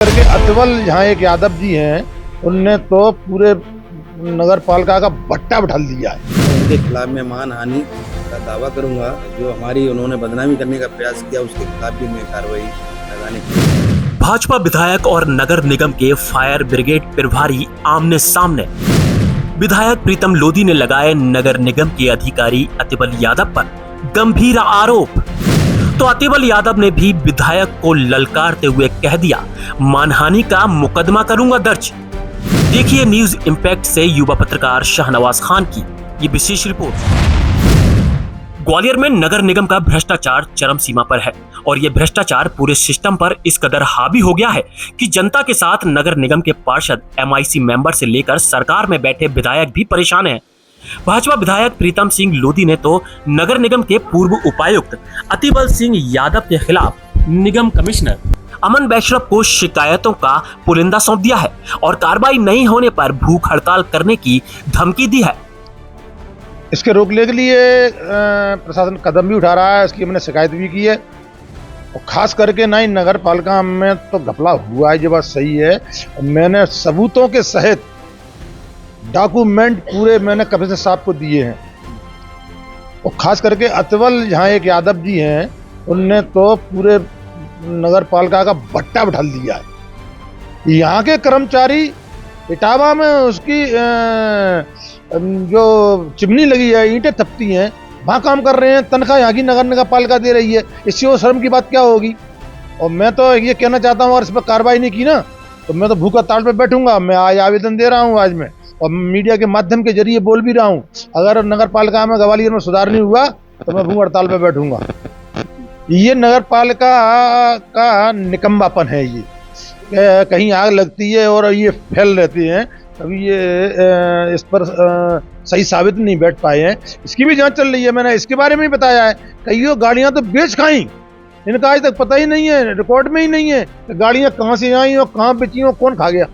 करके अतवल यहाँ एक यादव जी हैं, उनने तो पूरे नगर पालिका का भट्टा बिठा दिया है। उनके खिलाफ मैं मानहानि का दावा करूंगा। जो हमारी उन्होंने बदनामी करने का प्रयास किया उसके खिलाफ भी मैं कार्रवाई लगाने की। भाजपा विधायक और नगर निगम के फायर ब्रिगेड प्रभारी आमने सामने। विधायक प्रीतम लोधी ने लगाए नगर निगम के अधिकारी अतिबल यादव पर गंभीर आरोप। तो अतिबल यादव ने भी विधायक को ललकारते हुए कह दिया, मानहानि का मुकदमा करूंगा दर्ज। देखिए न्यूज इंपैक्ट से युवा पत्रकार शाहनवाज खान की ये विशेष रिपोर्ट। ग्वालियर में नगर निगम का भ्रष्टाचार चरम सीमा पर है और ये भ्रष्टाचार पूरे सिस्टम पर इस कदर हावी हो गया है कि जनता के साथ नगर निगम के पार्षद, एमआईसी मेंबर से लेकर सरकार में बैठे विधायक भी परेशान हैं। भाजपा विधायक प्रीतम सिंह लोधी ने तो नगर निगम के पूर्व उपायुक्त अतिबल सिंह यादव के खिलाफ निगम कमिश्नर अमन वैश्रव को शिकायतों का पुलिंदा सौंप दिया है और कार्रवाई नहीं होने पर भूख हड़ताल करने की धमकी दी है। इसके रोकने के लिए प्रशासन कदम भी उठा रहा है, इसकी हमने शिकायत भी की है और खास करके नई नगर पालिका में तो घपला हुआ है, ये बात सही है। मैंने सबूतों के सहित डॉक्यूमेंट पूरे मैंने कमिश्नर साहब को दिए हैं और खास करके अतवल यहाँ एक यादव जी हैं, उनने तो पूरे नगर पालिका का भट्टा बिठा दिया है। यहाँ के कर्मचारी इटावा में उसकी जो चिमनी लगी है, ईंटें तपती हैं, वहाँ काम कर रहे हैं, तनख्वाह यहाँ की नगर पालिका दे रही है। इससे वो शर्म की बात क्या होगी। और मैं तो ये कहना चाहता हूँ, अगर इस पर कार्रवाई नहीं की ना तो मैं तो भूखा ताड़ पे बैठूंगा। मैं आज आवेदन दे रहा हूँ, आज मैं और मीडिया के माध्यम के जरिए बोल भी रहा हूँ, अगर नगर पालिका में ग्वालियर में सुधार नहीं हुआ तो मैं भूख हड़ताल पे बैठूंगा। ये नगर पालिका का निकम्बापन है। ये कहीं आग लगती है और ये फैल रहती हैं, अभी ये इस पर सही साबित नहीं बैठ पाए हैं। इसकी भी जांच चल रही है, मैंने इसके बारे में ही बताया है। कई गाड़ियां तो बेच खाई, इनका आज तक पता ही नहीं है, रिकॉर्ड में ही नहीं है गाड़ियां कहाँ से आई और कहाँ बेची और कौन खा गया।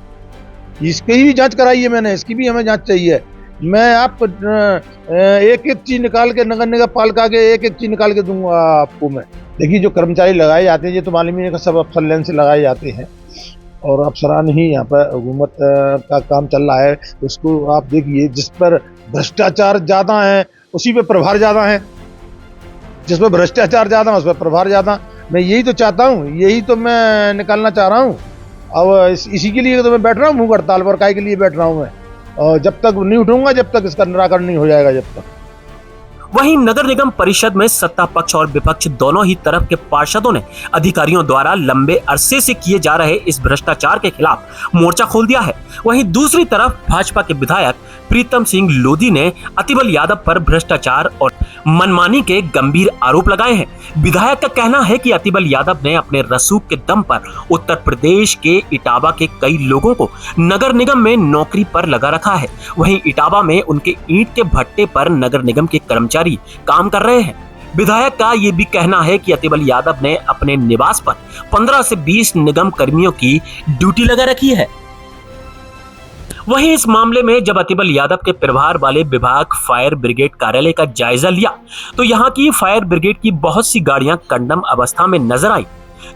इसकी भी जांच कराई है मैंने, इसकी भी हमें जांच चाहिए। मैं आपको एक एक चीज निकाल के नगर निगम पालिका के एक एक चीज निकाल के दूंगा आपको मैं। देखिए जो कर्मचारी लगाए जाते हैं ये तो मालूम ही है कि सब अफसर लाइन से लगाए जाते हैं और अफसरान ही यहाँ पर हुकूमत का काम चल रहा है। उसको आप देखिए, जिस पर भ्रष्टाचार ज़्यादा है उसी पे प्रभार ज़्यादा है, जिस पर भ्रष्टाचार ज़्यादा है उस पर प्रभार ज़्यादा। मैं यही तो चाहता हूँ, यही तो मैं निकालना चाह रहा हूँ। अब इसी के लिए तो मैं बैठ रहा हूँ भूख हड़ताल पर। काय के लिए बैठ रहा हूँ मैं, और जब तक नहीं उठूंगा, जब तक इसका निराकरण नहीं हो जाएगा, जब तक। वहीं नगर निगम परिषद में सत्ता पक्ष और विपक्ष दोनों ही तरफ के पार्षदों ने अधिकारियों द्वारा लंबे अरसे से किए जा रहे इस भ्रष्टाचार के खिलाफ मोर्चा खोल दिया है। वहीं दूसरी तरफ भाजपा के विधायक प्रीतम सिंह लोधी ने अतिबल यादव पर भ्रष्टाचार और मनमानी के गंभीर आरोप लगाए हैं। विधायक का कहना है कि अतिबल यादव ने अपने रसूख के दम पर उत्तर प्रदेश के इटावा के कई लोगों को नगर निगम में नौकरी पर लगा रखा है। वहीं इटावा में उनके ईंट के भट्टे पर नगर निगम के कर्मचारी काम कर रहे हैं। विधायक का ये भी कहना है कि अतिबल यादव ने अपने निवास पर 15 से 20 निगम कर्मियों की ड्यूटी लगा रखी है। वहीं इस मामले में जब अतिबल यादव के प्रभार वाले विभाग फायर ब्रिगेड कार्यालय का जायजा लिया तो यहाँ की फायर ब्रिगेड की बहुत सी गाड़ियां कंडम अवस्था में नजर आई,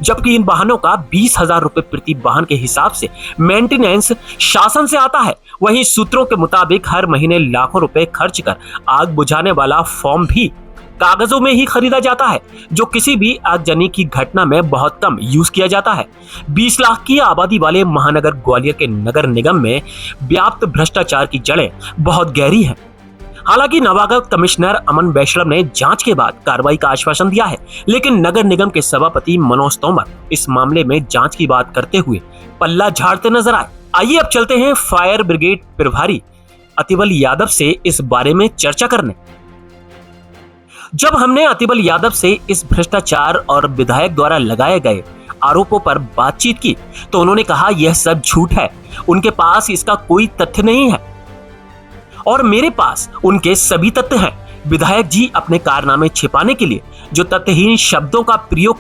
जबकि इन वाहनों का 20,000 रुपए प्रति वाहन के हिसाब से मेंटेनेंस शासन से आता है। वहीं सूत्रों के मुताबिक हर महीने लाखों रुपए खर्च कर आग बुझाने वाला फॉर्म भी कागजों में ही खरीदा जाता है, जो किसी भी आगजनी की घटना में बहुत कम यूज किया जाता है। 20 लाख की आबादी वाले महानगर ग्वालियर के नगर निगम में व्याप्त भ्रष्टाचार की जड़ें बहुत गहरी हैं। हालांकि नवागत कमिश्नर अमन वैश्रव ने जांच के बाद कार्रवाई का आश्वासन दिया है, लेकिन नगर निगम के सभापति मनोज तोमर इस मामले में जांच की बात करते हुए पल्ला झाड़ते नजर आए। आइए अब चलते हैं फायर ब्रिगेड प्रभारी अतिबल यादव से इस बारे में चर्चा करने। जब हमने अतिबल यादव से इस भ्रष्टाचार और विधायक द्वारा लगाए गए आरोपों पर बातचीत की तो उन्होंने कहा यह सब झूठ है, उनके पास इसका कोई तथ्य नहीं है और मेरे पास उनके सभी तथ्य हैं। विधायक जी अपने कारनामे छिपाने के लिए जो तथ्यहीन शब्दों का प्रयोग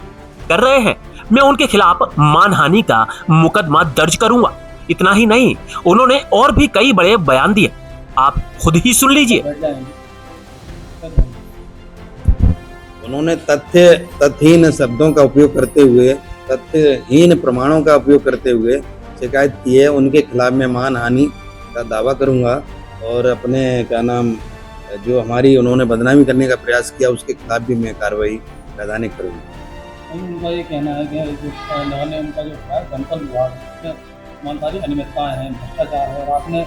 कर रहे हैं, मैं उनके खिलाफ मानहानि का मुकदमा दर्ज करूंगा। इतना ही नहीं, उन्होंने और भी कई बड़े बयान दिए, आप खुद ही सुन लीजिए। उन्होंने तथ्यहीन शब्दों का उपयोग करते हुए तथ्यहीन प्रमाणों का उपयोग करते हुए शिकायत की है, उनके खिलाफ मैं मानहानि का दावा करूंगा और अपने क्या नाम जो हमारी उन्होंने बदनामी करने का प्रयास किया उसके खिलाफ भी मैं कार्रवाई वैधानिक करूंगा। उनका ये कहना है कि जो उन्होंने उनका जो है जनपद विभाग में तमाम सारी अनियमितताएं हैं, भ्रष्टाचार है और आपने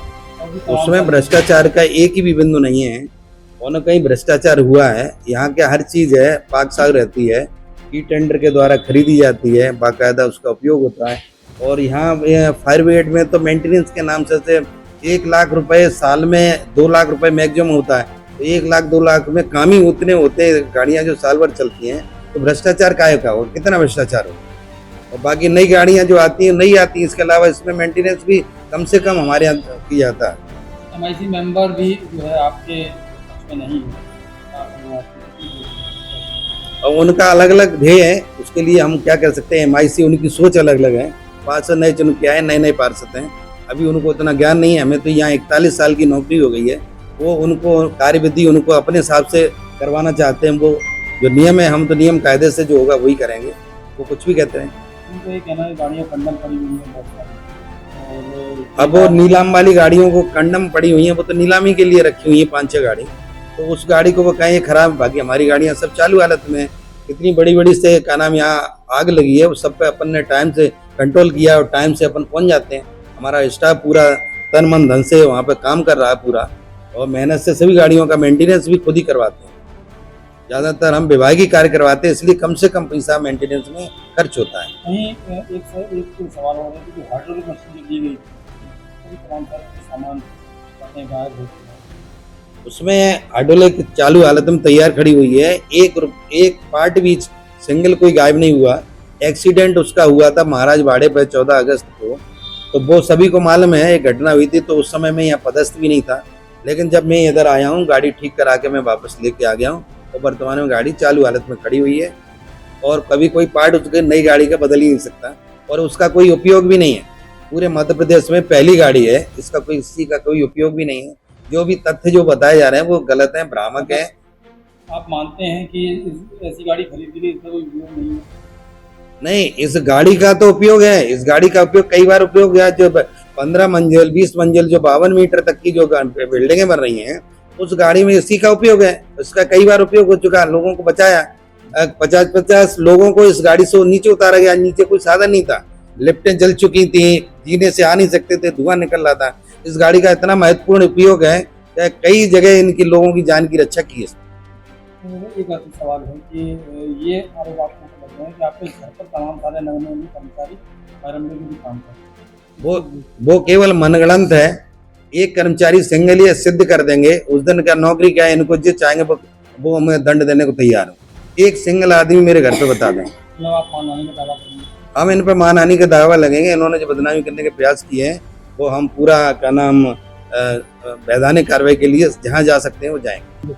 उसमें भ्रष्टाचार का एक ही भी बिंदु नहीं है और न कहीं भ्रष्टाचार हुआ है। यहाँ के हर चीज है पाक साग रहती है कि टेंडर के द्वारा खरीदी जाती है, बाकायदा उसका उपयोग होता है। और यहाँ फायर ब्रिगेड में तो मेंटेनेंस के नाम से 1 लाख रुपए साल में 2 लाख रुपए मैक्सिमम होता है, तो 1 लाख 2 लाख में काम ही उतने होते हैं गाड़ियाँ जो साल भर चलती हैं, तो भ्रष्टाचार काहे का हो, कितना भ्रष्टाचार हो। और बाकी नई गाड़ियाँ जो आती हैं नहीं आती, इसके अलावा इसमें मेंटेनेंस भी कम से कम हमारे यहाँ की जाता है। MIC मेंबर भी जो है आपके उसमें नहीं है और उनका अलग अलग ध्येय है, उसके लिए हम क्या कर सकते हैं। MIC उनकी सोच अलग अलग है, पार्षद नए चुन के आए, नए नए पार्षद हैं, अभी उनको इतना ज्ञान नहीं है। हमें तो यहाँ 41 साल की नौकरी हो गई है, वो उनको कार्यविधि उनको अपने हिसाब से करवाना चाहते हैं। वो जो नियम है, हम तो नियम कायदे से जो होगा वही करेंगे, वो कुछ भी कहते हैं। उनको ये कहना है गाड़ियाँ कंडम पड़ी हुई हैं बहुत सारी, और अब वो नीलाम वाली गाड़ियों को कंडम पड़ी हुई है, वो तो नीलामी के लिए रखी हुई है 5-6 गाड़ी, तो उस गाड़ी को वो कहें खराब, बाकी हमारी गाड़ियाँ सब चालू हालत में। इतनी बड़ी बड़ी से क्या नाम यहाँ आग लगी है, वो सब पे अपन ने टाइम से कंट्रोल किया और टाइम से अपन पहुँच जाते हैं। हमारा स्टाफ पूरा तन मन धन से वहाँ पे काम कर रहा है पूरा, और मेहनत से सभी गाड़ियों का मेंटेनेंस भी खुद ही करवाते हैं। ज़्यादातर हम विभागीय कार्य करवाते हैं, इसलिए कम से कम पैसा मेंटेनेंस में खर्च होता है। कहीं एक सवाल हो रहा है कि जो हाइड्रोलिक मशीन जो दी गई थी, तमाम सारे सामान बातें गायब होती हैं, उसमें हाइड्रोलिक चालू हालत में तैयार खड़ी हुई है, एक पार्ट भी सिंगल कोई गायब नहीं हुआ। एक्सीडेंट उसका हुआ था महाराज बाड़े पर 14 अगस्त को, तो वो सभी को मालूम है, एक घटना हुई थी, तो उस समय मैं यहाँ पदस्थ भी नहीं था। लेकिन जब मैं इधर आया हूँ, गाड़ी ठीक करा के मैं वापस लेके आ गया हूँ, तो वर्तमान में गाड़ी चालू हालत में खड़ी हुई है और कभी कोई पार्ट उसके नई गाड़ी का बदल ही नहीं सकता और उसका कोई उपयोग भी नहीं है। पूरे मध्य प्रदेश में पहली गाड़ी है, इसका कोई किसी का कोई उपयोग भी नहीं है। जो भी तथ्य जो बताए जा रहे हैं वो गलत है, भ्रामक है। आप मानते हैं कि ऐसी गाड़ी खरीद के लिए इसका कोई उपयोग नहीं है? नहीं, इस गाड़ी का तो उपयोग है, इस गाड़ी का उपयोग कई बार उपयोग है। जो 15 मंजिल 20 मंजिल जो 52 मीटर तक की जो बिल्डिंगें बन रही हैं, उस गाड़ी में इसी का उपयोग है। इसका कई बार उपयोग हो चुका, लोगों को बचाया। 50-50 लोगों को इस गाड़ी से नीचे उतारा गया, नीचे कोई साधन नहीं था, लिफ्टें जल चुकी थी, जीने से आ नहीं सकते थे, धुआं निकल रहा था। इस गाड़ी का इतना महत्वपूर्ण उपयोग है, कई जगह इनकी लोगों की जान की रक्षा की है। एक आखिरी सवाल है कि ये आरोप आपको लग रहा है कि आपके घर पर तमाम सारे नवनियमित कर्मचारी प्रारंभिक भी काम करते हैं, वो केवल मनगढ़ंत है। एक कर्मचारी सिंगल ही सिद्ध कर देंगे, उस दिन का नौकरी क्या है, इनको जो चाहेंगे वो हमें दंड देने को तैयार हो। एक सिंगल आदमी मेरे घर पे बता दें, मतलब आप मानहानि का दावा करेंगे? हम इन पर मानहानि का दावा लगेंगे। इन्होंने जो बदनामी करने के प्रयास किए हैं, वो हम पूरा क्या नाम वैधानिक कार्रवाई के लिए जहाँ जा सकते हैं वो जाएंगे।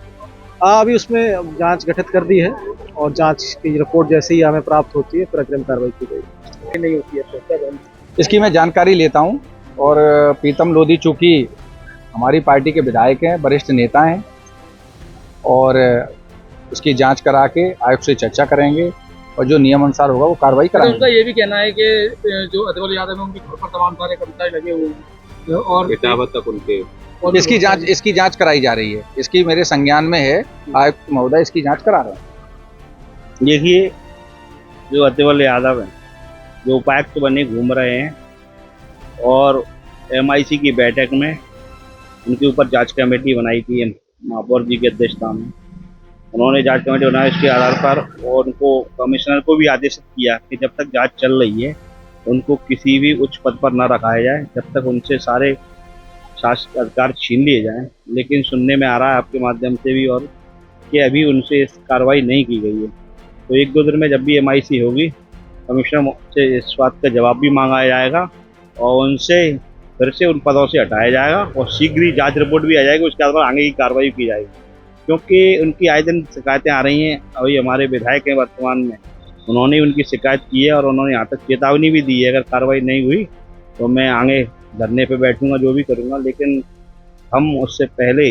अभी उसमें जांच गठित कर दी है और जांच की रिपोर्ट जैसे ही हमें प्राप्त होती है फिर अग्रिम कार्रवाई की जाएगी। नहीं होती है तो इसकी मैं जानकारी लेता हूं। और प्रीतम लोधी चूँकि हमारी पार्टी के विधायक हैं, वरिष्ठ नेता हैं, और उसकी जांच करा के आयुक्त से चर्चा करेंगे और जो नियम अनुसार होगा वो कार्रवाई कराएंगे। उनका ये भी कहना है कि जो अतुल यादव है उनके घर पर तमाम सारे कर्मचारी लगे हुए हैं और तक उनके इसकी जांच कराई जा रही है। इसकी मेरे संज्ञान में है, आयुक्त महोदय इसकी जांच करा रहे हैं। देखिए, जो अतुल यादव हैं, जो उपायुक्त बने घूम रहे हैं और MIC की बैठक में उनके ऊपर जांच कमेटी बनाई थी महापौर जी की अध्यक्षता में। उन्होंने जांच कमेटी बनाई, इसके आधार पर और उनको कमिश्नर को भी आदेशित किया कि जब तक जांच चल रही है उनको किसी भी उच्च पद पर न रखाया जाए, जब तक उनसे सारे शासकीय अधिकार छीन लिए जाएं। लेकिन सुनने में आ रहा है आपके माध्यम से भी और कि अभी उनसे इस कार्रवाई नहीं की गई है। तो 1-2 दिन में जब भी MIC होगी, कमिश्नर से इस बात का जवाब भी मांगा जाएगा और उनसे फिर से उन पदों से हटाया जाएगा और शीघ्र ही जांच रिपोर्ट भी आ जाएगी, उसके आधार पर आगे की कार्रवाई की जाएगी। क्योंकि उनकी आए दिन शिकायतें आ रही हैं। अभी हमारे विधायक हैं वर्तमान में, उन्होंने उनकी शिकायत की है और उन्होंने यहाँ तक चेतावनी भी दी है, अगर कार्रवाई नहीं हुई तो मैं आगे धरने पे बैठूंगा, जो भी करूँगा। लेकिन हम उससे पहले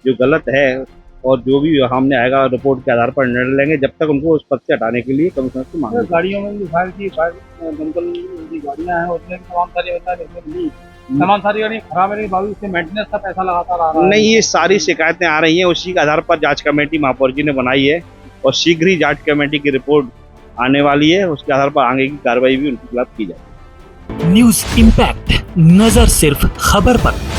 जो गलत है और जो भी सामने आएगा रिपोर्ट के आधार पर निर्णय लेंगे, जब तक उनको उस पद से हटाने के लिए कमिश्नर से मांग गाड़ियों में भी फायर दमकल की गाड़ियां हैं, उसमें भी तमाम सारी देखने को मिली। तमाम सारी गाड़ी खराब है, बाबू इससे मेंटेनेंस का पैसा लगातार आ रहा है। नहीं, ये सारी शिकायतें आ रही हैं, उसी के आधार पर जांच कमेटी महापौर जी ने बनाई है और शीघ्र ही जांच कमेटी की रिपोर्ट आने वाली है, उसके आधार पर आगे की कार्रवाई भी उनके खिलाफ की जाएगी। न्यूज इम्पैक्ट, नजर सिर्फ खबर पर।